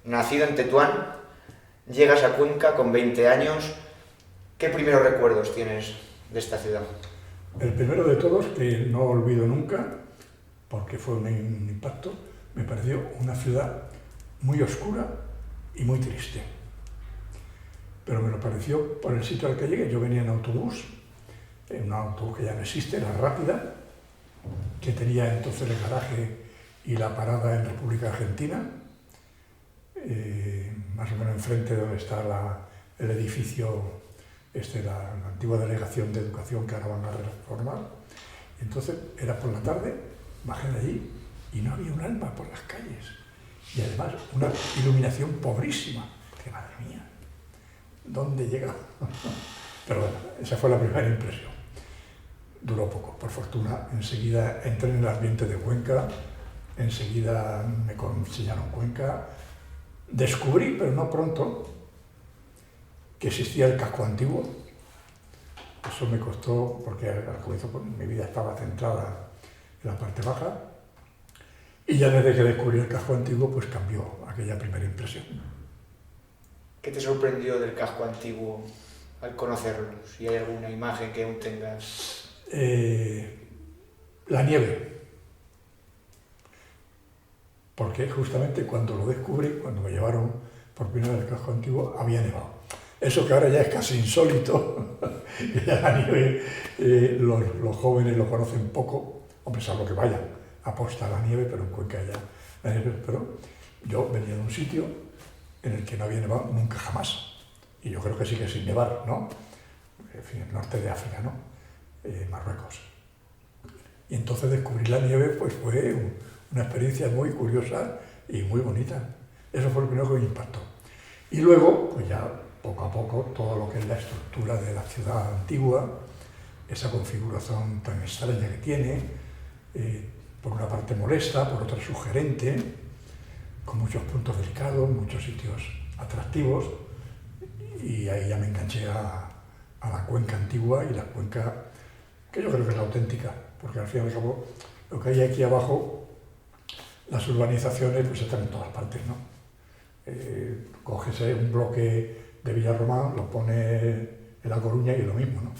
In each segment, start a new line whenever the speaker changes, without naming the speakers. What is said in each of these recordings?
nacido en Tetuán, llegas a Cuenca con 20 años. ¿Qué primeros recuerdos tienes de esta ciudad?
El primero de todos, que no olvido nunca, porque fue un impacto, me pareció una ciudad muy oscura y muy triste. Pero me lo pareció por el sitio al que llegué. Yo venía en autobús, en un autobús que ya no existe, la Rápida, que tenía entonces el garaje y la parada en República Argentina, más o menos enfrente de donde está el edificio, la antigua delegación de educación que ahora van a reformar. Entonces era por la tarde, bajé de allí y no había un alma por las calles. Y además una iluminación pobrísima. Que madre mía, ¿dónde llega? Pero bueno, esa fue la primera impresión. Duró poco, por fortuna. Enseguida entré en el ambiente de Cuenca, enseguida me enseñaron Cuenca. Descubrí, pero no pronto, que existía el casco antiguo. Eso me costó, porque al comienzo mi vida estaba centrada en la parte baja, y ya desde que descubrí el casco antiguo, pues cambió aquella primera impresión.
¿Qué te sorprendió del casco antiguo al conocerlo? Si hay alguna imagen que aún tengas.
La nieve. Porque justamente cuando lo descubrí, cuando me llevaron por primera vez al casco antiguo, había nevado. Eso que ahora ya es casi insólito, que ya la nieve los jóvenes lo conocen poco, hombre, salvo que vayan a posta a la nieve, pero en Cuenca ya la nieve. Pero yo venía de un sitio en el que no había nevado nunca jamás, y yo creo que sigue sin nevar, ¿no? En fin, el norte de África, ¿no? Marruecos. Y entonces descubrir la nieve pues fue una experiencia muy curiosa y muy bonita. Eso fue lo primero que me impactó. Y luego, pues ya poco a poco, todo lo que es la estructura de la ciudad antigua, esa configuración tan extraña que tiene, por una parte molesta, por otra sugerente, con muchos puntos delicados, muchos sitios atractivos, y ahí ya me enganché a la Cuenca antigua y la Cuenca que yo creo que es la auténtica, porque al fin y al cabo lo que hay aquí abajo, las urbanizaciones, pues están en todas partes, ¿no? Coges un bloque de Villarromán, lo pone en La Coruña y es lo mismo, ¿no?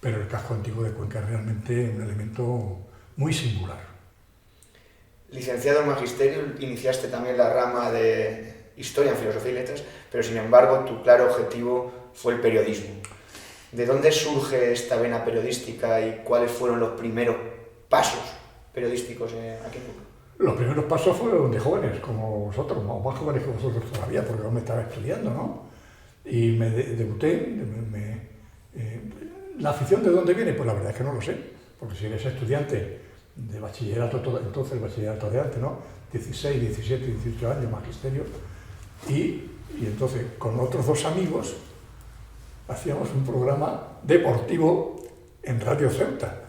Pero el casco antiguo de Cuenca es realmente un elemento muy singular.
Licenciado en Magisterio, iniciaste también la rama de Historia en Filosofía y Letras, pero sin embargo tu claro objetivo fue el periodismo. ¿De dónde surge esta vena periodística y cuáles fueron los primeros pasos periodísticos aquí en Cuenca?
Los primeros pasos fueron de jóvenes, como vosotros, o más jóvenes que vosotros todavía, porque yo me estaba estudiando, ¿no? Y me debuté. ¿La afición de dónde viene? Pues la verdad es que no lo sé, porque si eres estudiante de bachillerato, entonces el bachillerato de antes, ¿no? 16, 17, 18 años, magisterio, y entonces con otros dos amigos hacíamos un programa deportivo en Radio Ceuta.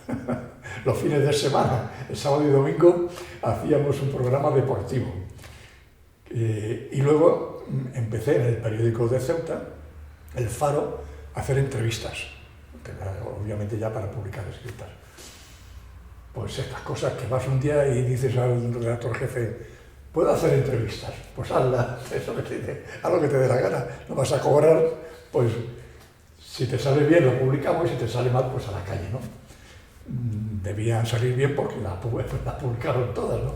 Los fines de semana, el sábado y domingo, hacíamos un programa deportivo. Y luego empecé en el periódico de Ceuta, El Faro, a hacer entrevistas, obviamente ya para publicar escritas. Pues estas cosas que vas un día y dices al redactor jefe, ¿puedo hacer entrevistas? Pues hazla, eso que haz lo que te dé la gana, no vas a cobrar, pues si te sale bien lo publicamos y si te sale mal, pues a la calle, ¿no? Debían salir bien porque las publicaron todas, ¿no?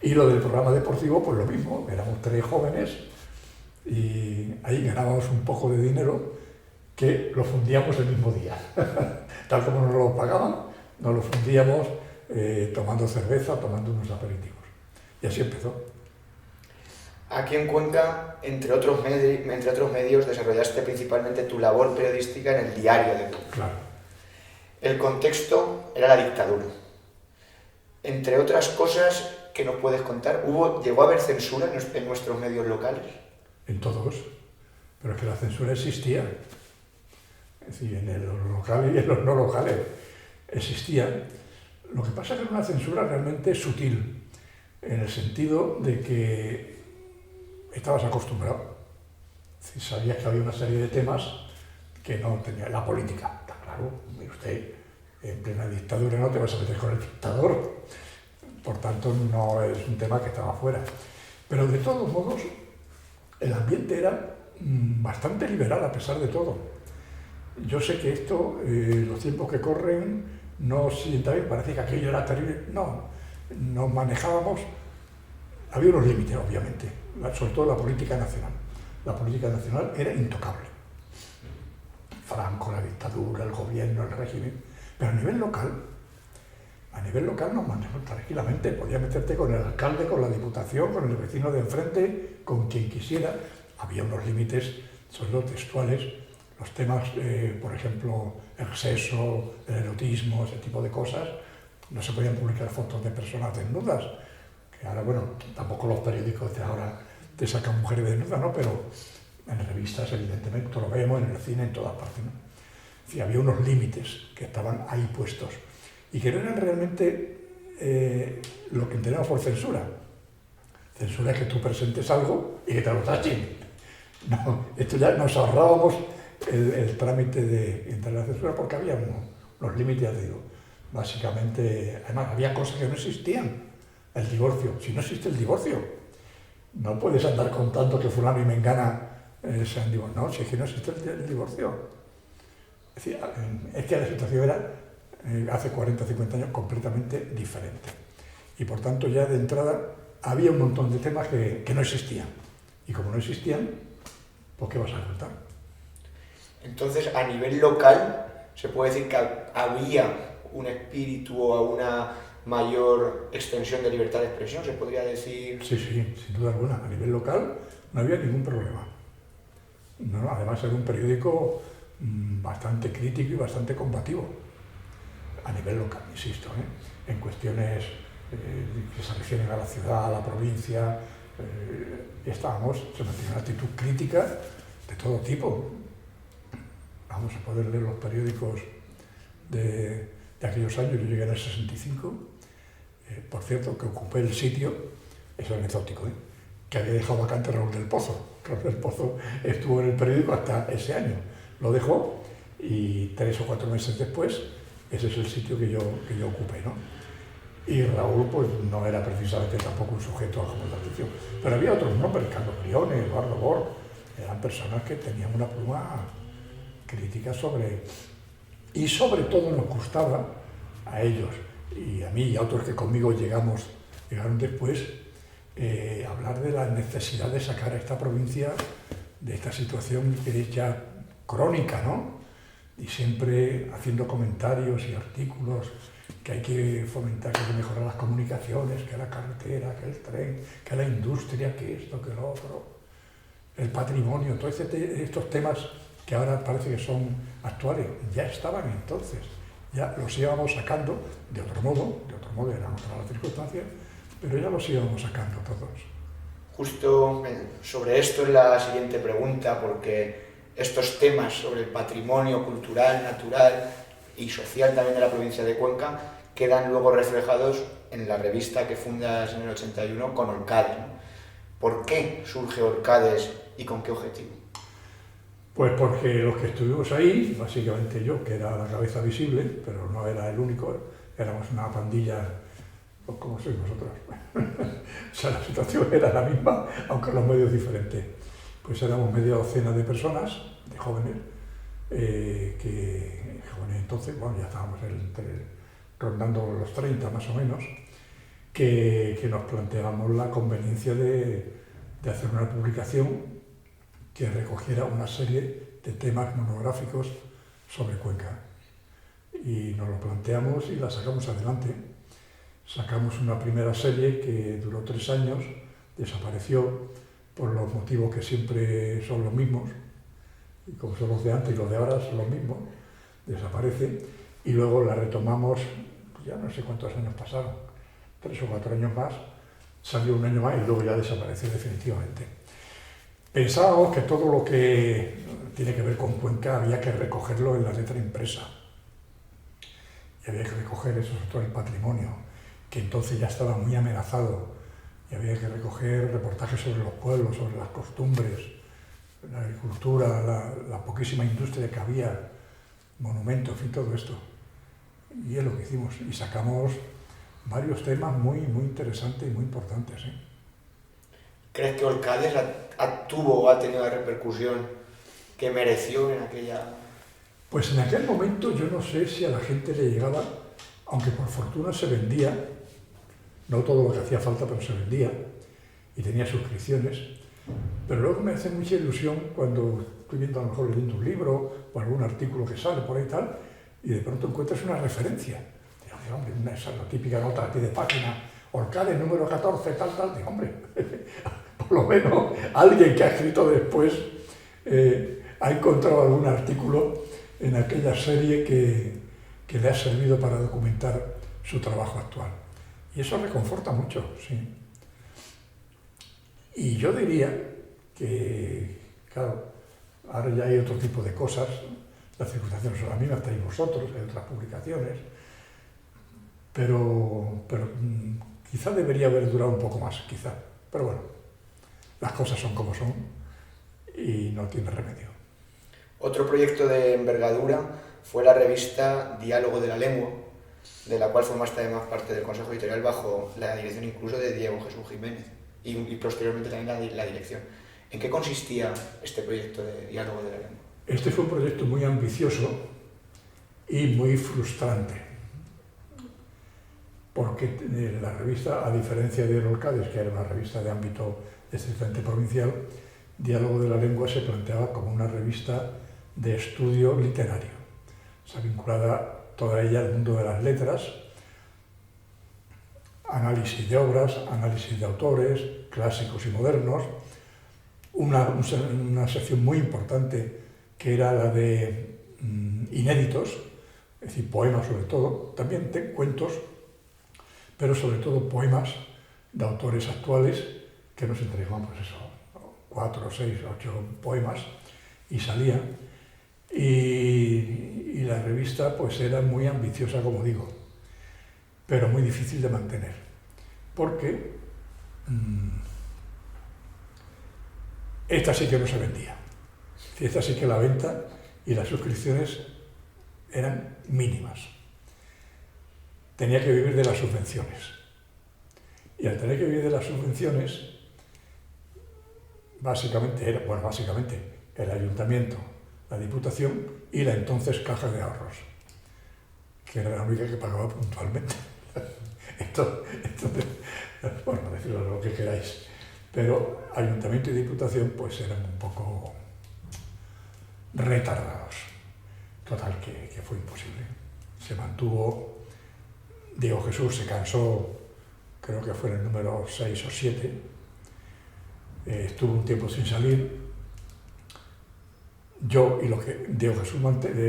Y lo del programa deportivo, pues lo mismo, éramos 3 jóvenes y ahí ganábamos un poco de dinero que lo fundíamos el mismo día. Tal como nos lo pagaban, nos lo fundíamos tomando cerveza, tomando unos aperitivos. Y así empezó.
Aquí en Cuenca, entre otros medios, desarrollaste principalmente tu labor periodística en el Diario de Cuenca.
Claro.
El contexto era la dictadura. Entre otras cosas que nos puedes contar, ¿llegó a haber censura en nuestros medios locales?
En todos, pero es que la censura existía. Es decir, en los locales y en los no locales existía. Lo que pasa es que era una censura realmente sutil, en el sentido de que estabas acostumbrado. Es decir, sabías que había una serie de temas que no tenía. La política, está claro, mire usted, en plena dictadura no te vas a meter con el dictador, por tanto no es un tema que estaba fuera. Pero de todos modos, el ambiente era bastante liberal a pesar de todo. Yo sé que esto, los tiempos que corren, no sienta bien, parece que aquello era terrible. No, nos manejábamos, había unos límites, obviamente, sobre todo la política nacional. La política nacional era intocable. Franco, la dictadura, el gobierno, el régimen. Pero a nivel local nos manejamos tranquilamente. Podías meterte con el alcalde, con la diputación, con el vecino de enfrente, con quien quisiera. Había unos límites, sobre todo textuales, los temas, por ejemplo, el sexo, el erotismo, ese tipo de cosas. No se podían publicar fotos de personas desnudas, que ahora, bueno, tampoco los periódicos de ahora te sacan mujeres desnudas, ¿no? Pero en revistas, evidentemente, lo vemos, en el cine, en todas partes, ¿no? Es decir, había unos límites que estaban ahí puestos y que no eran realmente lo que entendemos por censura. Censura es que tú presentes algo y que te lo tachen. No, esto ya nos ahorrábamos el trámite de entrar a la censura porque había unos límites, ya digo. Básicamente, además, había cosas que no existían. El divorcio. Si no existe el divorcio, no puedes andar contando que fulano y mengana se han divorciado. No, si es que no existe el divorcio. Es decir, es que la situación era, hace 40 o 50 años, completamente diferente. Y por tanto, ya de entrada, había un montón de temas que no existían. Y como no existían, pues ¿qué vas a contar?
Entonces, a nivel local, se puede decir que había un espíritu o una mayor extensión de libertad de expresión, se podría decir.
Sí, sin duda alguna. A nivel local no había ningún problema. No, además era un periódico bastante crítico y bastante combativo. A nivel local, insisto, en cuestiones que se refieren a la ciudad, a la provincia, se mantenía una actitud crítica de todo tipo. Vamos a poder leer los periódicos de aquellos años. Yo llegué en el 65, por cierto, que ocupé el sitio, eso es anecdótico, que había dejado vacante Raúl del Pozo. Raúl del Pozo estuvo en el periódico hasta ese año, lo dejó y 3 o 4 meses después, ese es el sitio que yo ocupé, ¿no? Y Raúl pues no era precisamente tampoco un sujeto a la atención, pero había otros nombres, Carlos Briones, Eduardo Bor, eran personas que tenían una pluma crítica y sobre todo nos gustaba a ellos y a mí y a otros que conmigo llegaron después, hablar de la necesidad de sacar a esta provincia de esta situación que es ya crónica, ¿no? Y siempre haciendo comentarios y artículos que hay que fomentar, que hay que mejorar las comunicaciones, que la carretera, que el tren, que la industria, que esto, que lo otro, el patrimonio, todos estos temas que ahora parece que son actuales, ya estaban entonces, ya los íbamos sacando de otro modo eran otras las circunstancias, pero ya los íbamos sacando todos.
Justo sobre esto es la siguiente pregunta, porque estos temas sobre el patrimonio cultural, natural y social también de la provincia de Cuenca quedan luego reflejados en la revista que fundas en el 81 con Orcades, ¿no? ¿Por qué surge Orcades y con qué objetivo?
Pues porque los que estuvimos ahí, básicamente yo, que era la cabeza visible, pero no era el único, éramos una pandilla, pues como sois vosotros. O sea, la situación era la misma, aunque los medios diferentes. Pues éramos media docena de personas, de jóvenes, jóvenes entonces, bueno, ya estábamos rondando los 30 más o menos, que nos planteábamos la conveniencia de hacer una publicación que recogiera una serie de temas monográficos sobre Cuenca. Y nos lo planteamos y la sacamos adelante. Sacamos una primera serie que duró 3 años, desapareció por los motivos que siempre son los mismos, y como son los de antes y los de ahora son los mismos, desaparece, y luego la retomamos, ya no sé cuántos años pasaron, 3 o 4 años más, salió un año más y luego ya desapareció definitivamente. Pensábamos que todo lo que tiene que ver con Cuenca había que recogerlo en la letra impresa. Y había que recoger eso, sobre todo el patrimonio, que entonces ya estaba muy amenazado. Y había que recoger reportajes sobre los pueblos, sobre las costumbres, la agricultura, la poquísima industria que había, monumentos, en fin, todo esto. Y es lo que hicimos. Y sacamos varios temas muy, muy interesantes y muy importantes, ¿eh?
¿Crees que Orcades tuvo o ha tenido la repercusión que mereció en aquella...?
Pues en aquel momento yo no sé si a la gente le llegaba, aunque por fortuna se vendía, no todo lo que hacía falta, pero se vendía y tenía suscripciones, pero luego me hace mucha ilusión cuando estoy viendo a lo mejor leyendo un libro o algún artículo que sale por ahí y tal, y de pronto encuentras una referencia. Digo, hombre, esa es la típica nota a pie de página, Orcades número 14, tal, digo, hombre, por lo menos alguien que ha escrito después ha encontrado algún artículo en aquella serie que le ha servido para documentar su trabajo actual. Y eso reconforta mucho, sí. Y yo diría que, claro, ahora ya hay otro tipo de cosas, las circunstancias son las mismas, estáis vosotros, hay otras publicaciones, pero quizá debería haber durado un poco más, quizá. Pero bueno, las cosas son como son y no tiene remedio.
Otro proyecto de envergadura fue la revista Diálogo de la Lengua, de la cual formaste además parte del Consejo Editorial bajo la dirección incluso de Diego Jesús Jiménez y posteriormente también la dirección. ¿En qué consistía este proyecto de Diálogo de la Lengua?
Este fue un proyecto muy ambicioso y muy frustrante, porque la revista, a diferencia de Orcades, que era una revista de ámbito estrictamente provincial, Diálogo de la Lengua se planteaba como una revista de estudio literario, o sea, vinculada toda ella al mundo de las letras, análisis de obras, análisis de autores, clásicos y modernos, una sección muy importante que era la de inéditos, es decir, poemas sobre todo, también cuentos, pero sobre todo poemas de autores actuales que nos entregaban, pues eso, 4, 6, 8 poemas y salían. Y la revista pues era muy ambiciosa, como digo, pero muy difícil de mantener, porque esta sí que no se vendía. Esta sí que la venta y las suscripciones eran mínimas. Tenía que vivir de las subvenciones. Y al tener que vivir de las subvenciones, básicamente el ayuntamiento, la Diputación y la entonces Caja de Ahorros, que era la única que pagaba puntualmente. Entonces, bueno, decirlo lo que queráis, pero ayuntamiento y Diputación pues eran un poco retardados. Total, que fue imposible. Se mantuvo, Diego Jesús se cansó, creo que fue en el número 6 o 7, estuvo un tiempo sin salir. Yo y lo que Diego Jesús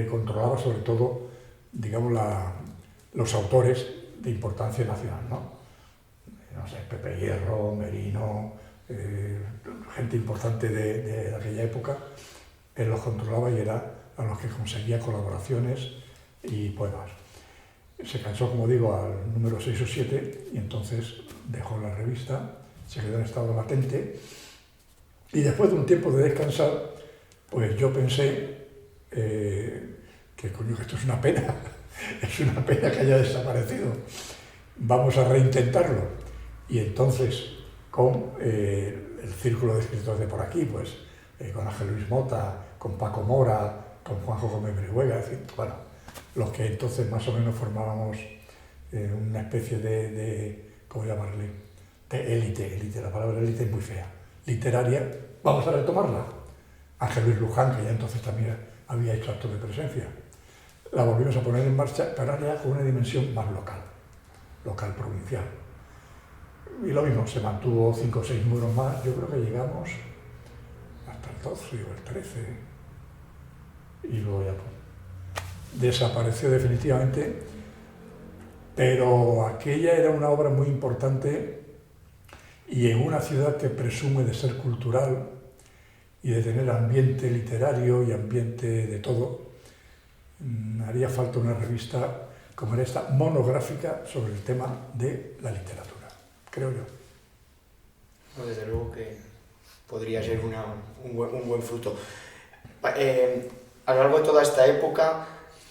controlaba sobre todo, digamos, los autores de importancia nacional, ¿no? No sé, Pepe Hierro, Merino, gente importante de aquella época, él los controlaba y era a los que conseguía colaboraciones y poemas. Se cansó, como digo, al número 6 o 7 y entonces dejó la revista, se quedó en estado latente y después de un tiempo de descansar, pues yo pensé que coño, que esto es una pena, es una pena que haya desaparecido, vamos a reintentarlo. Y entonces con el círculo de escritores de por aquí, pues con Ángel Luis Mota, con Paco Mora, con Juanjo Gómez Brihuega, es decir, bueno, los que entonces más o menos formábamos una especie de ¿cómo llamarle? De élite, la palabra élite es muy fea, literaria, vamos a retomarla. Ángel Luis Luján, que ya entonces también había hecho actos de presencia, la volvimos a poner en marcha, pero ahora ya con una dimensión más local, provincial. Y lo mismo, se mantuvo 5 o 6 números más, yo creo que llegamos hasta el 12 o el 13, y luego ya pues, desapareció definitivamente, pero aquella era una obra muy importante y en una ciudad que presume de ser cultural y de tener ambiente literario y ambiente de todo, haría falta una revista como era esta, monográfica sobre el tema de la literatura, creo yo.
No, desde luego que podría ser un buen fruto. A lo largo de toda esta época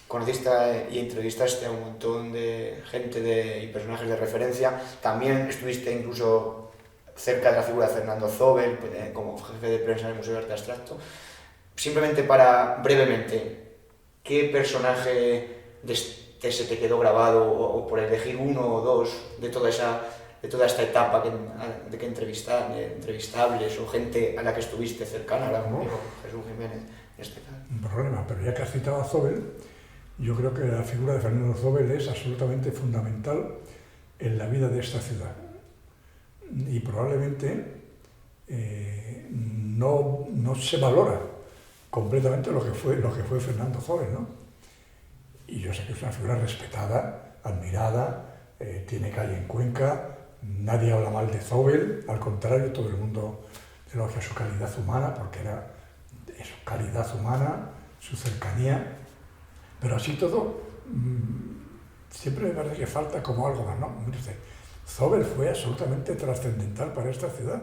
conociste y entrevistaste a un montón de gente y personajes de referencia. También estuviste incluso cerca de la figura de Fernando Zóbel, como jefe de prensa del Museo de Arte Abstracto. Simplemente para, brevemente, ¿qué personaje se te quedó grabado, o por elegir uno o dos de toda esta etapa de entrevistables o gente a la que estuviste cercana, ahora como digo, Jesús Jiménez, en este caso?
Un problema, pero ya que has citado a Zóbel, yo creo que la figura de Fernando Zóbel es absolutamente fundamental en la vida de esta ciudad. Y probablemente no se valora completamente lo que fue Fernando Zóbel, ¿no? Y yo sé que es una figura respetada, admirada, tiene calle en Cuenca, nadie habla mal de Zóbel, al contrario, todo el mundo elogia su calidad humana, porque era eso, calidad humana, su cercanía, pero así todo, siempre me parece que falta como algo más, ¿no? Zóbel fue absolutamente trascendental para esta ciudad.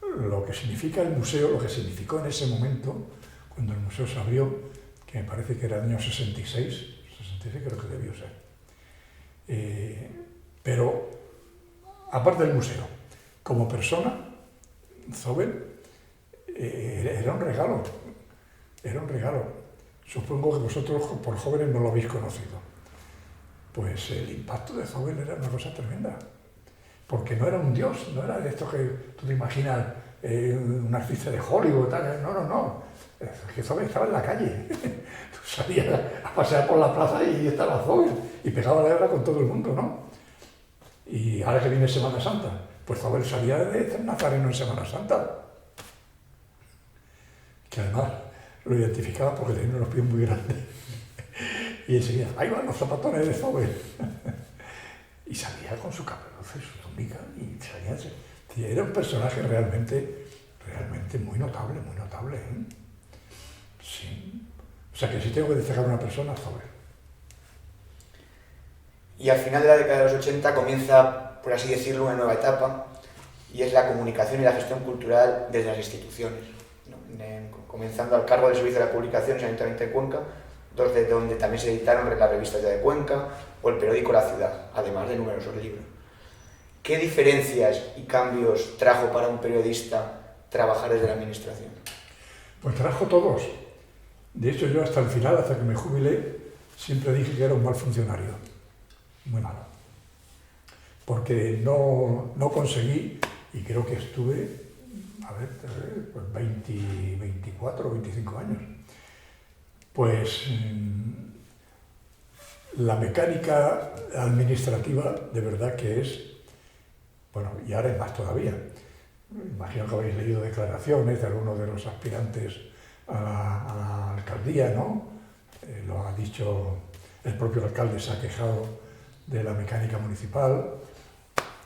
Lo que significa el museo, lo que significó en ese momento, cuando el museo se abrió, que me parece que era el año 66 creo que debió ser. Pero, aparte del museo, como persona, Zóbel era un regalo. Supongo que vosotros, por jóvenes, no lo habéis conocido. Pues el impacto de Zóbel era una cosa tremenda. Porque no era un dios, no era de esto que tú te imaginas, un artista de Hollywood, tal. No. Es que Zóbel estaba en la calle. Tú salías a pasear por la plaza y estaba Zóbel. Y pegaba la guerra con todo el mundo, ¿no? Y ahora que viene Semana Santa, pues Zóbel salía de Nazareno en Semana Santa. Que además lo identificaba porque tenía unos pies muy grandes. Y enseguida, ahí van los zapatones de Zóbel. Y salía con su caperuza y su túnica y salía así. Era un personaje realmente muy notable, ¿eh? Sí. O sea que si tengo que destacar a una persona, Zóbel.
Y al final de la década de los 80 comienza, por así decirlo, una nueva etapa, y es la comunicación y la gestión cultural desde las instituciones, ¿no? Comenzando al cargo del Servicio de la Publicación en el Ayuntamiento de Cuenca, donde también se editaron la revista de Cuenca o el periódico La Ciudad, además de numerosos libros. ¿Qué diferencias y cambios trajo para un periodista trabajar desde la administración?
Pues trajo todos. De hecho, yo hasta el final, hasta que me jubilé, siempre dije que era un mal funcionario. Muy malo. Porque no conseguí, y creo que estuve, pues 24 o 25 años. Pues la mecánica administrativa de verdad que es, bueno, y ahora es más todavía. Imagino que habéis leído declaraciones de algunos de los aspirantes a la alcaldía, ¿no? Lo ha dicho el propio alcalde, se ha quejado de la mecánica municipal,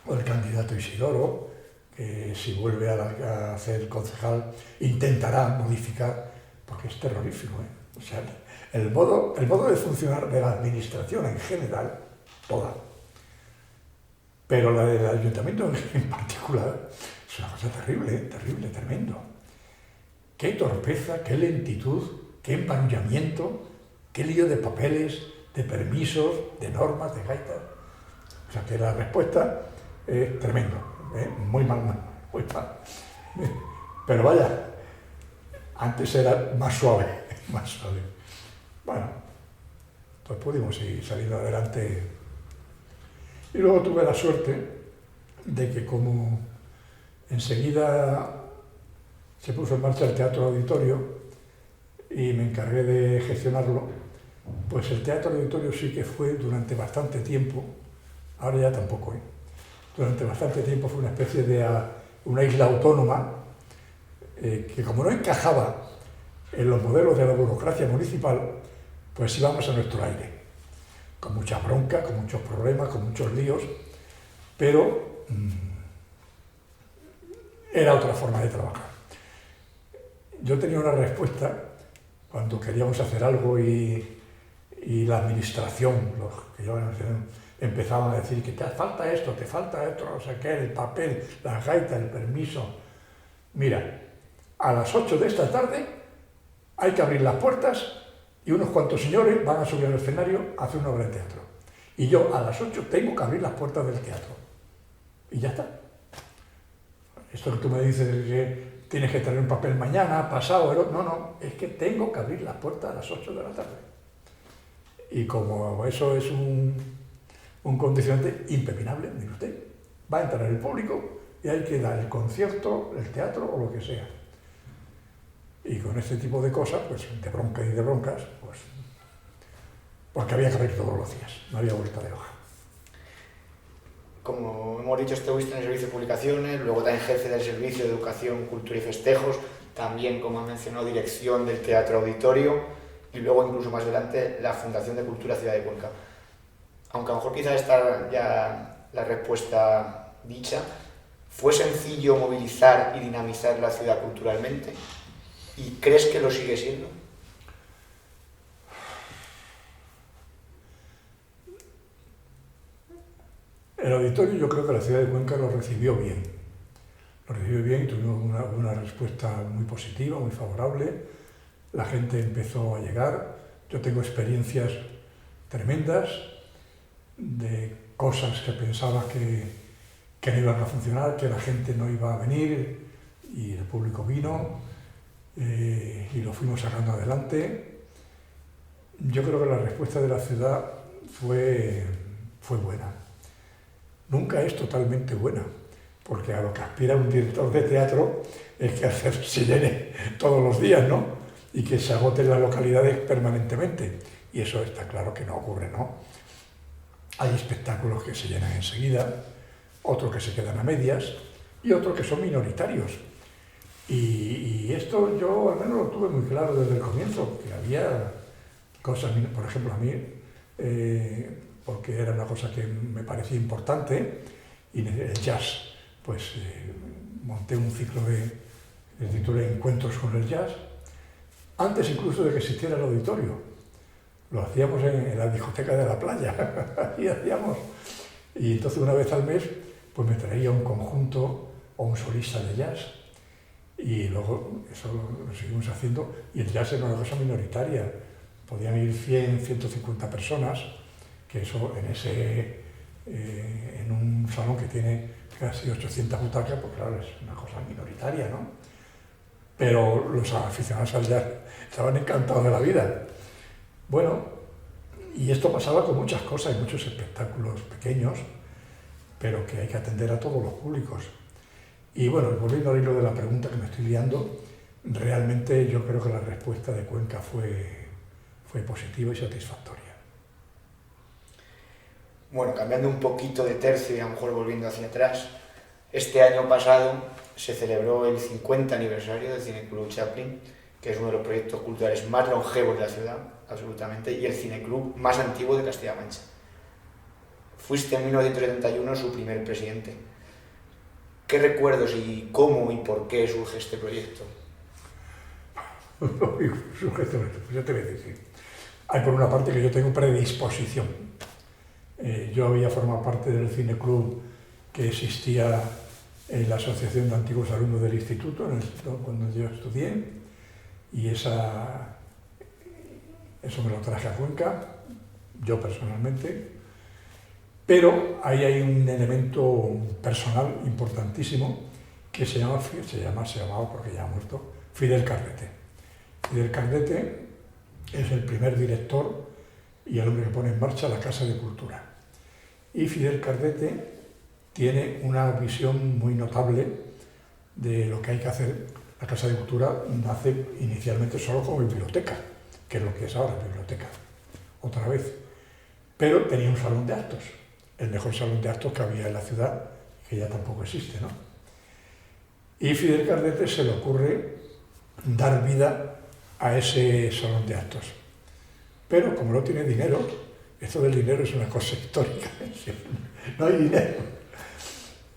o el candidato Isidoro, que si vuelve a ser concejal intentará modificar, porque es terrorífico, ¿eh? O sea, el modo de funcionar de la administración en general, toda, pero la del ayuntamiento en particular, es una cosa terrible, tremendo. Qué torpeza, qué lentitud, qué empañamiento, qué lío de papeles, de permisos, de normas, de gaitas. O sea que la respuesta es tremendo, muy mal. Pero vaya, antes era más suave. Bueno, pues pudimos seguir saliendo adelante. Y luego tuve la suerte de que como enseguida se puso en marcha el Teatro Auditorio y me encargué de gestionarlo, pues el Teatro Auditorio sí que fue durante bastante tiempo, ahora ya tampoco, durante bastante tiempo fue una especie de una isla autónoma que como no encajaba en los modelos de la burocracia municipal, pues íbamos a nuestro aire, con mucha bronca, con muchos problemas, con muchos líos, pero era otra forma de trabajar. Yo tenía una respuesta cuando queríamos hacer algo y la administración, los que llevaban la administración, empezaban a decir que te falta esto, no sé qué, el papel, la gaita, el permiso. Mira, a las 8 de esta tarde hay que abrir las puertas y unos cuantos señores van a subir al escenario a hacer una obra de teatro. Y yo a las 8 tengo que abrir las puertas del teatro. Y ya está. Esto que tú me dices de que tienes que traer un papel mañana, pasado, no, es que tengo que abrir las puertas a las 8 de la tarde. Y como eso es un condicionante impepinable, mire usted, va a entrar el público y hay que dar el concierto, el teatro o lo que sea. Y con este tipo de cosas, pues de bronca y de broncas, pues porque había que abrir todos los días, no había vuelta de hoja.
Como hemos dicho, estuviste en el servicio de publicaciones, luego también jefe del servicio de educación, cultura y festejos, también, como ha mencionado, dirección del Teatro Auditorio y luego incluso más adelante la Fundación de Cultura Ciudad de Cuenca. Aunque a lo mejor quizás está ya la respuesta dicha, ¿fue sencillo movilizar y dinamizar la ciudad culturalmente? ¿Y crees que lo sigue siendo?
El auditorio, yo creo que la ciudad de Cuenca lo recibió bien. Lo recibió bien y tuvimos una respuesta muy positiva, muy favorable. La gente empezó a llegar. Yo tengo experiencias tremendas de cosas que pensaba que no iban a funcionar, que la gente no iba a venir y el público vino y lo fuimos sacando adelante. Yo creo que la respuesta de la ciudad fue buena. Nunca es totalmente buena, porque a lo que aspira un director de teatro es que se llene todos los días, ¿no? Y que se agoten las localidades permanentemente. Y eso está claro que no ocurre, ¿no? Hay espectáculos que se llenan enseguida, otros que se quedan a medias y otros que son minoritarios. Y esto yo al menos lo tuve muy claro desde el comienzo, que había cosas, por ejemplo, a mí, porque era una cosa que me parecía importante, y el jazz, pues monté un ciclo que titulé Encuentros con el Jazz, antes incluso de que existiera el auditorio. Lo hacíamos en la discoteca de la playa, y entonces una vez al mes pues me traía un conjunto o un solista de jazz, y luego eso lo seguimos haciendo, y el jazz era una cosa minoritaria, podían ir 100, 150 personas, que eso en un salón que tiene casi 800 butacas, pues claro, es una cosa minoritaria, ¿no? Pero los aficionados al jazz estaban encantados de la vida. Bueno, y esto pasaba con muchas cosas, hay muchos espectáculos pequeños, pero que hay que atender a todos los públicos. Y bueno, volviendo al hilo de la pregunta que me estoy liando, realmente yo creo que la respuesta de Cuenca fue positiva y satisfactoria.
Bueno, cambiando un poquito de tercio y a lo mejor volviendo hacia atrás, este año pasado se celebró el 50 aniversario del Cineclub Chaplin, que es uno de los proyectos culturales más longevos de la ciudad, absolutamente, y el cineclub más antiguo de Castilla-La Mancha. Fuiste en 1971 su primer presidente. ¿Qué recuerdos y cómo y por qué surge este proyecto?
Surge este proyecto, pues yo te voy a decir. Hay por una parte que yo tengo predisposición. Yo había formado parte del cineclub que existía en la Asociación de Antiguos Alumnos del Instituto, cuando yo estudié, y eso me lo traje a Cuenca, yo personalmente, pero ahí hay un elemento personal importantísimo que se llamaba porque ya ha muerto, Fidel Cardete. Fidel Cardete es el primer director y el hombre que pone en marcha la Casa de Cultura. Y Fidel Cardete tiene una visión muy notable de lo que hay que hacer. La Casa de Cultura nace inicialmente solo como biblioteca, que es lo que es ahora, biblioteca, otra vez. Pero tenía un salón de actos, el mejor salón de actos que había en la ciudad, que ya tampoco existe, ¿no? Y Fidel Cardete se le ocurre dar vida a ese salón de actos. Pero como no tiene dinero, esto del dinero es una cosa histórica, no hay dinero,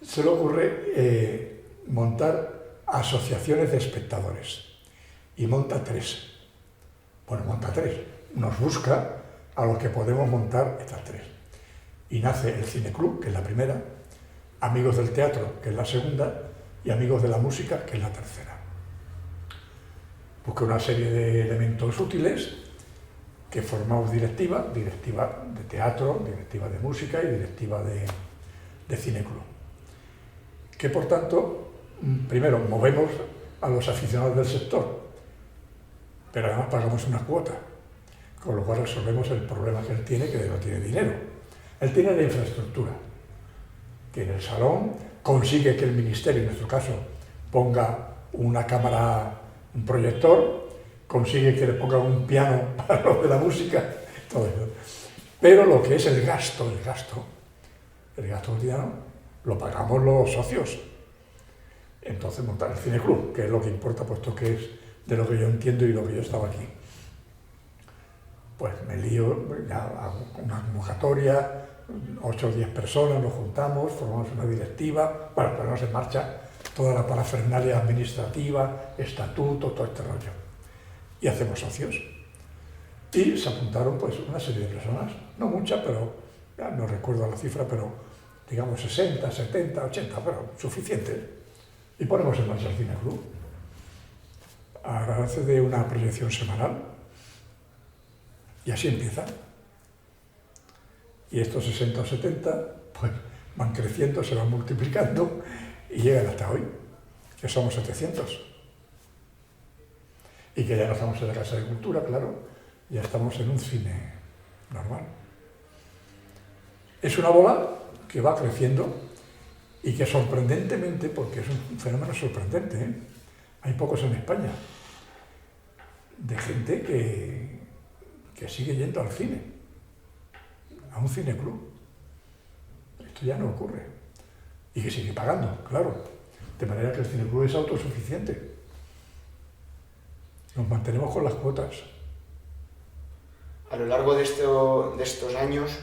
se le ocurre montar asociaciones de espectadores, y monta 3. Bueno, monta 3, nos busca a los que podemos montar estas 3. Y nace el Cineclub, que es la primera, Amigos del Teatro, que es la segunda, y Amigos de la Música, que es la tercera. Busca una serie de elementos útiles que formamos directiva de teatro, directiva de música y directiva de cineclub. Que por tanto primero, movemos a los aficionados del sector, pero además pagamos una cuota, con lo cual resolvemos el problema que él tiene, que no tiene dinero. Él tiene la infraestructura, tiene el salón, consigue que el ministerio, en nuestro caso, ponga una cámara, un proyector, consigue que le pongan un piano para lo de la música, todo eso. Pero lo que es el gasto cotidiano, lo pagamos los socios. Entonces montar el cineclub, que es lo que importa, puesto que es de lo que yo entiendo y lo que yo estaba aquí. Pues me lío, ya hago una convocatoria, 8 o 10 personas, nos juntamos, formamos una directiva, bueno, ponemos en marcha toda la parafernalia administrativa, estatuto, todo este rollo. Y hacemos socios. Y se apuntaron pues una serie de personas, no muchas, pero ya no recuerdo la cifra, pero digamos 60, 70, 80, pero suficientes. Y ponemos en marcha el cineclub. A base de una proyección semanal. Y así empieza. Y estos 60 o 70 pues, van creciendo, se van multiplicando y llegan hasta hoy, que somos 700. Y que ya no estamos en la Casa de Cultura, claro, ya estamos en un cine normal. Es una bola que va creciendo y que sorprendentemente, porque es un fenómeno sorprendente, ¿eh? Hay pocos en España, de gente que sigue yendo al cine, a un cineclub. Esto ya no ocurre. Y que sigue pagando, claro. De manera que el cineclub es autosuficiente. Nos mantenemos con las cuotas.
A lo largo de estos años,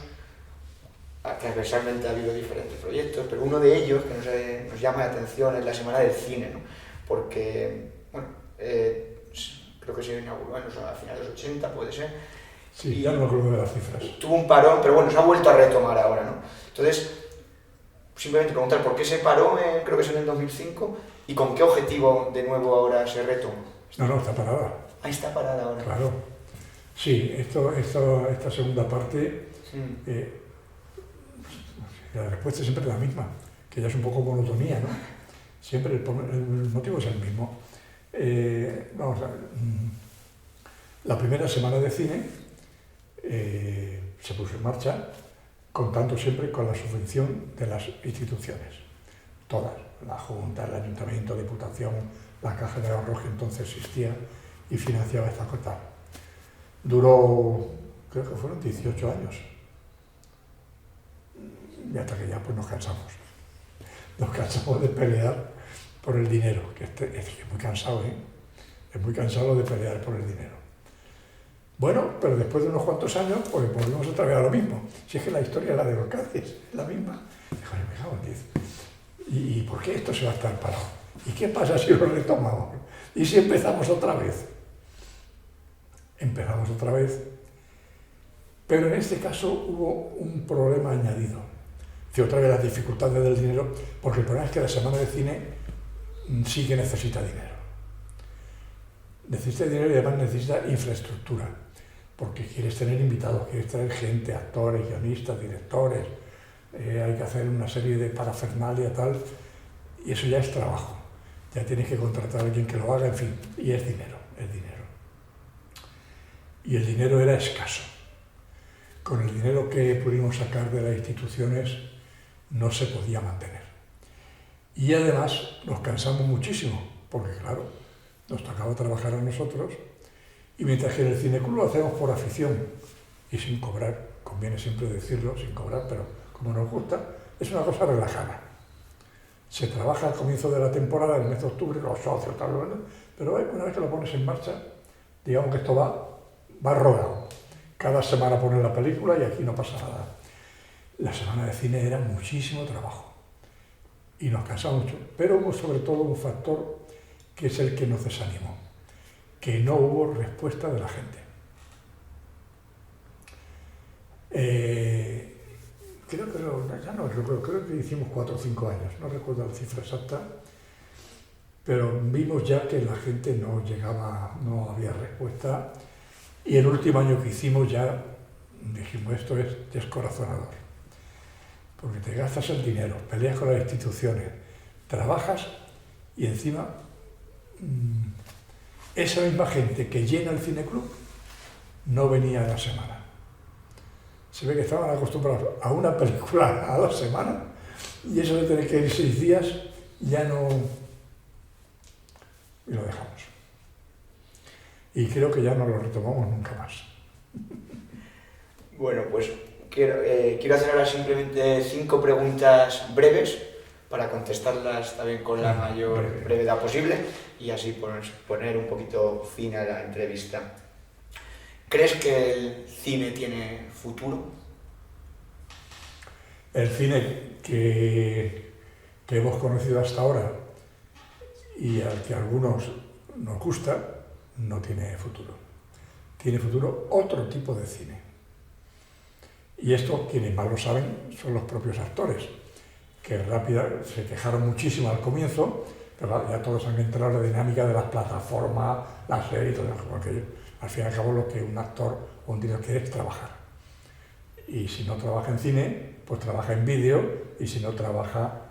transversalmente ha habido diferentes proyectos, pero uno de ellos que nos llama la atención es la Semana del Cine, ¿no? Porque, bueno, creo que se inauguró a finales de los 80, puede ser.
Sí, ya no me acuerdo de las cifras.
Tuvo un parón, pero bueno, se ha vuelto a retomar ahora, ¿no? Entonces, simplemente preguntar por qué se paró, creo que es en el 2005, y con qué objetivo de nuevo ahora se retoma.
No, está parada.
Ah, está parada ahora.
Claro. Sí, esta segunda parte, la respuesta es siempre la misma, que ya es un poco monotonía, ¿no? Siempre el motivo es el mismo. Vamos a ver, la primera semana de cine se puso en marcha contando siempre con la subvención de las instituciones, todas, la Junta, el Ayuntamiento, Diputación, la Caja de Ahorros que entonces existía y financiaba esta cosa. Duró, creo que fueron 18 años, y hasta que ya pues nos cansamos de pelear por el dinero, que es muy cansado, ¿eh? Es muy cansado de pelear por el dinero. Bueno, pero después de unos cuantos años, pues volvemos otra vez a lo mismo. Si es que la historia es la de los Cáceres, es la misma. Joder, me cago en 10. ¿Y por qué esto se va a estar parado? ¿Y qué pasa si lo retomamos? ¿Y si empezamos otra vez? Empezamos otra vez, pero en este caso hubo un problema añadido. Otra vez las dificultades del dinero, porque el problema es que la Semana de Cine sí que necesita dinero. Necesita dinero y además necesita infraestructura, porque quieres tener invitados, quieres tener gente, actores, guionistas, directores, hay que hacer una serie de parafernalia, tal, y eso ya es trabajo. Ya tienes que contratar a alguien que lo haga, en fin, y es dinero, es dinero. Y el dinero era escaso. Con el dinero que pudimos sacar de las instituciones no se podía mantener. Y además nos cansamos muchísimo, porque claro, nos tocaba trabajar a nosotros, y mientras que en el cineclub lo hacemos por afición y sin cobrar, conviene siempre decirlo, sin cobrar, pero como nos gusta, es una cosa relajada. Se trabaja al comienzo de la temporada, en el mes de octubre, los socios, tal, pero una vez que lo pones en marcha, digamos que esto va rodado. Cada semana pones la película y aquí no pasa nada. La semana de cine era muchísimo trabajo y nos cansaba mucho, pero hubo sobre todo un factor que es el que nos desanimó, que no hubo respuesta de la gente. Creo que hicimos 4 o 5 años, no recuerdo la cifra exacta, pero vimos ya que la gente no llegaba, no había respuesta, y el último año que hicimos ya dijimos, esto es descorazonador, porque te gastas el dinero, peleas con las instituciones, trabajas Y encima, esa misma gente que llena el cineclub no venía a la semana. Se ve que estaban acostumbrados a una película a la semana y eso de tener que ir 6 días ya no... y lo dejamos. Y creo que ya no lo retomamos nunca más.
Bueno, pues quiero hacer ahora simplemente 5 preguntas breves para contestarlas también con la mayor brevedad posible y así poner un poquito fin a la entrevista. ¿Crees que el cine tiene futuro?
El cine que hemos conocido hasta ahora y al que a algunos nos gusta, no tiene futuro. Tiene futuro otro tipo de cine. Y esto, quienes más lo saben, son los propios actores, que se quejaron muchísimo al comienzo, pero ya todos han entrado en la dinámica de las plataformas, las series y todo eso, porque al fin y al cabo lo que un actor o un director quiere es trabajar. Y si no trabaja en cine, pues trabaja en vídeo, y si no trabaja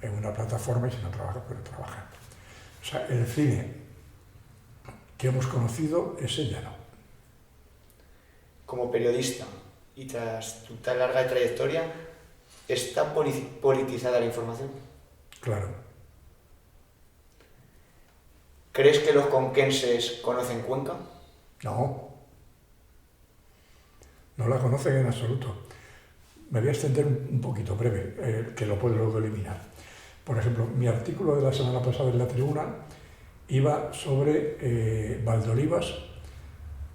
en una plataforma, y si no trabaja, pues trabaja. O sea, el cine que hemos conocido, ese ya no.
Como periodista, y tras tu tan larga trayectoria, ¿está politizada la información?
Claro.
¿Crees que los conquenses conocen Cuenca?
No. No la conocen en absoluto. Me voy a extender un poquito breve, que lo puedo luego eliminar. Por ejemplo, mi artículo de la semana pasada en La Tribuna iba sobre Valdeolivas,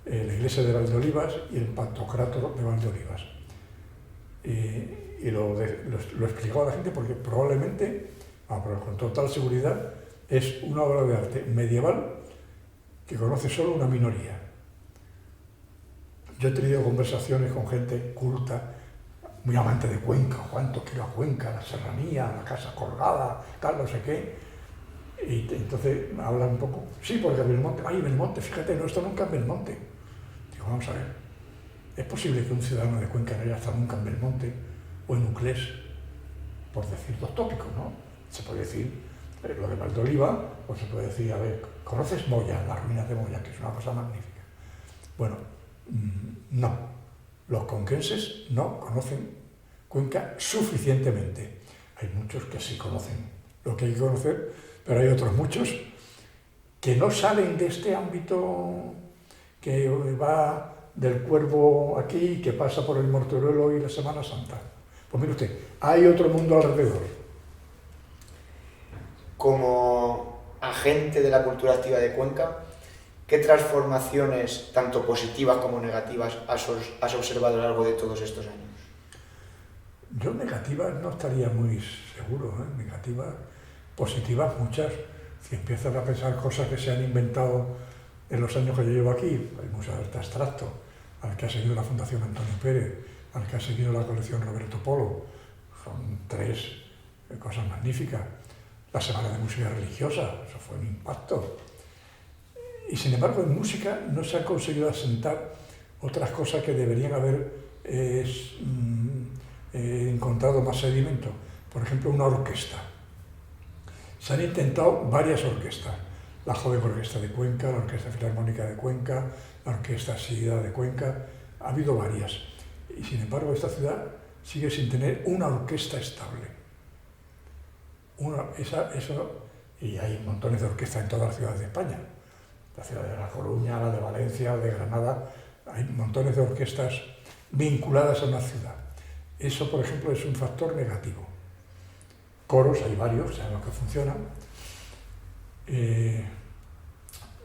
la iglesia de Valdeolivas y el Pantocrátor de Valdeolivas. Y lo explicaba a la gente porque probablemente, pero con total seguridad, es una obra de arte medieval que conoce solo una minoría. Yo he tenido conversaciones con gente culta, muy amante de Cuenca, cuánto quiero a Cuenca, la serranía, la casa colgada, tal, no sé qué. Y entonces hablan un poco, sí, porque Belmonte, ay, Belmonte, fíjate, no he estado nunca en Belmonte. Digo, vamos a ver, ¿es posible que un ciudadano de Cuenca no haya estado nunca en Belmonte o en Uclés? Por decir 2 tópicos, ¿no? Se puede decir lo de Valdeoliva, o se puede decir, a ver, ¿conoces Moya, las ruinas de Moya, que es una cosa magnífica? Bueno, no, los conquenses no conocen Cuenca suficientemente. Hay muchos que sí conocen lo que hay que conocer, pero hay otros muchos que no salen de este ámbito que va del Cuervo aquí, que pasa por el Morteruelo y la Semana Santa. Pues mire usted, hay otro mundo alrededor.
Como agente de la cultura activa de Cuenca, ¿qué transformaciones, tanto positivas como negativas, has observado a lo largo de todos estos años?
Yo negativas no estaría muy seguro, negativas, positivas muchas. Si empiezas a pensar cosas que se han inventado en los años que yo llevo aquí, el Museo de Arte Abstracto, al que ha seguido la Fundación Antonio Pérez, al que ha seguido la colección Roberto Polo, son 3 cosas magníficas. La Semana de Música Religiosa, eso fue un impacto. Y sin embargo, en música no se ha conseguido asentar otras cosas que deberían haber encontrado más sedimento. Por ejemplo, una orquesta. Se han intentado varias orquestas. La Joven Orquesta de Cuenca, la Orquesta Filarmónica de Cuenca, la Orquesta Sida de Cuenca. Ha habido varias. Y sin embargo, esta ciudad sigue sin tener una orquesta estable. Y hay montones de orquestas en todas las ciudades de España. La ciudad de La Coruña, la de Valencia, la de Granada. Hay montones de orquestas vinculadas a una ciudad. Eso, por ejemplo, es un factor negativo. Coros, hay varios, sabemos que funcionan.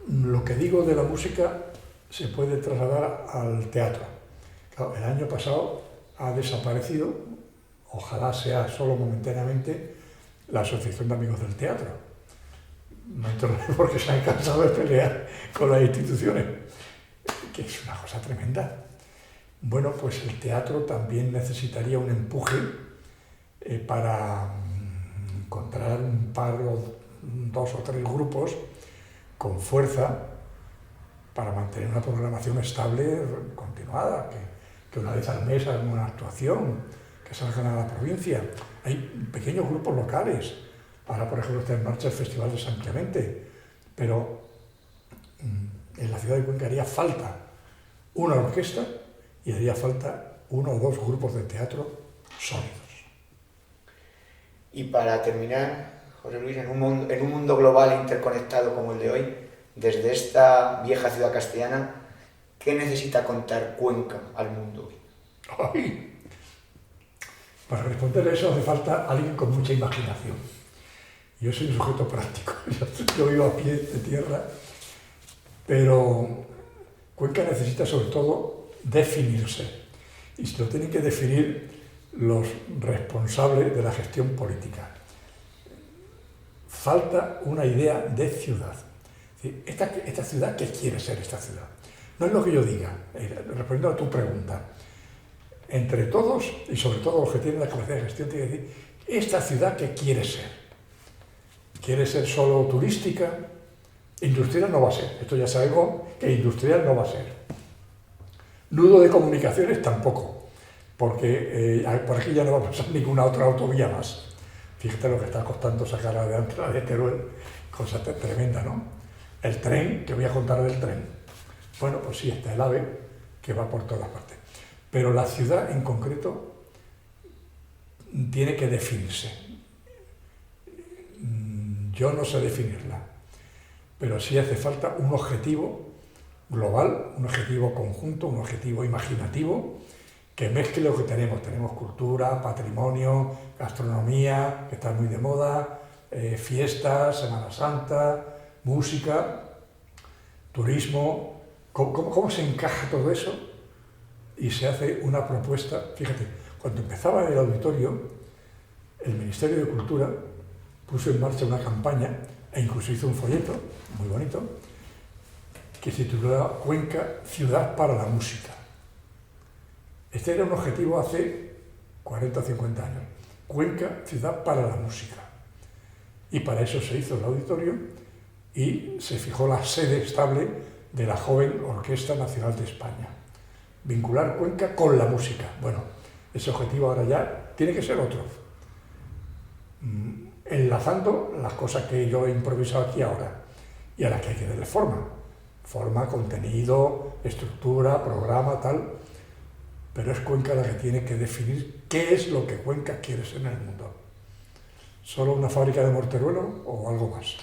Lo que digo de la música se puede trasladar al teatro. Claro, el año pasado ha desaparecido, ojalá sea solo momentáneamente, la Asociación de Amigos del Teatro. No entro porque se han cansado de pelear con las instituciones, que es una cosa tremenda. Bueno, pues el teatro también necesitaría un empuje para encontrar un par o 2 o 3 grupos con fuerza para mantener una programación estable, continuada, que una vez al mes hagan una actuación, que salgan a la provincia. Hay pequeños grupos locales, Ahora, por ejemplo, está en marcha el Festival de San Clemente, pero en la ciudad de Cuenca haría falta una orquesta y haría falta 1 o 2 grupos de teatro sólidos.
Y para terminar, José Luis, en un mundo global e interconectado como el de hoy, desde esta vieja ciudad castellana, ¿qué necesita contar Cuenca al mundo hoy?
¡Ay! Para responder a eso hace falta alguien con mucha imaginación. Yo soy un sujeto práctico, yo vivo a pie de tierra, pero Cuenca necesita sobre todo definirse. Y se lo tienen que definir los responsables de la gestión política. Falta una idea de ciudad. Esta ciudad, ¿qué quiere ser esta ciudad? No es lo que yo diga, respondiendo a tu pregunta. Entre todos, y sobre todo los que tienen la capacidad de gestión, tienen que decir, ¿esta ciudad qué quiere ser? ¿Quiere ser solo turística? Industrial no va a ser. Esto ya sabemos que industrial no va a ser. Nudo de comunicaciones tampoco, porque por aquí ya no va a pasar ninguna otra autovía más. Fíjate lo que está costando sacar adelante la de Teruel, cosa tremenda, ¿no? El tren, que voy a contar del tren. Bueno, pues sí, está el AVE, que va por todas partes. Pero la ciudad en concreto tiene que definirse. Yo no sé definirla, pero sí hace falta un objetivo global, un objetivo conjunto, un objetivo imaginativo, que mezcle lo que tenemos. Tenemos cultura, patrimonio, gastronomía, que está muy de moda, fiestas, Semana Santa, música, turismo. ¿Cómo se encaja todo eso? Y se hace una propuesta. Fíjate, cuando empezaba el auditorio, el Ministerio de Cultura puso en marcha una campaña e incluso hizo un folleto muy bonito que se titulaba Cuenca, ciudad para la música. Este era un objetivo hace 40 o 50 años. Cuenca, ciudad para la música. Y para eso se hizo el auditorio y se fijó la sede estable de la joven Orquesta Nacional de España. Vincular Cuenca con la música. Bueno, ese objetivo ahora ya tiene que ser otro. Enlazando las cosas que yo he improvisado aquí ahora y a las que hay que darle forma. Forma, contenido, estructura, programa, tal. Pero es Cuenca la que tiene que definir qué es lo que Cuenca quiere ser en el mundo. ¿Solo una fábrica de morteruelo o algo más?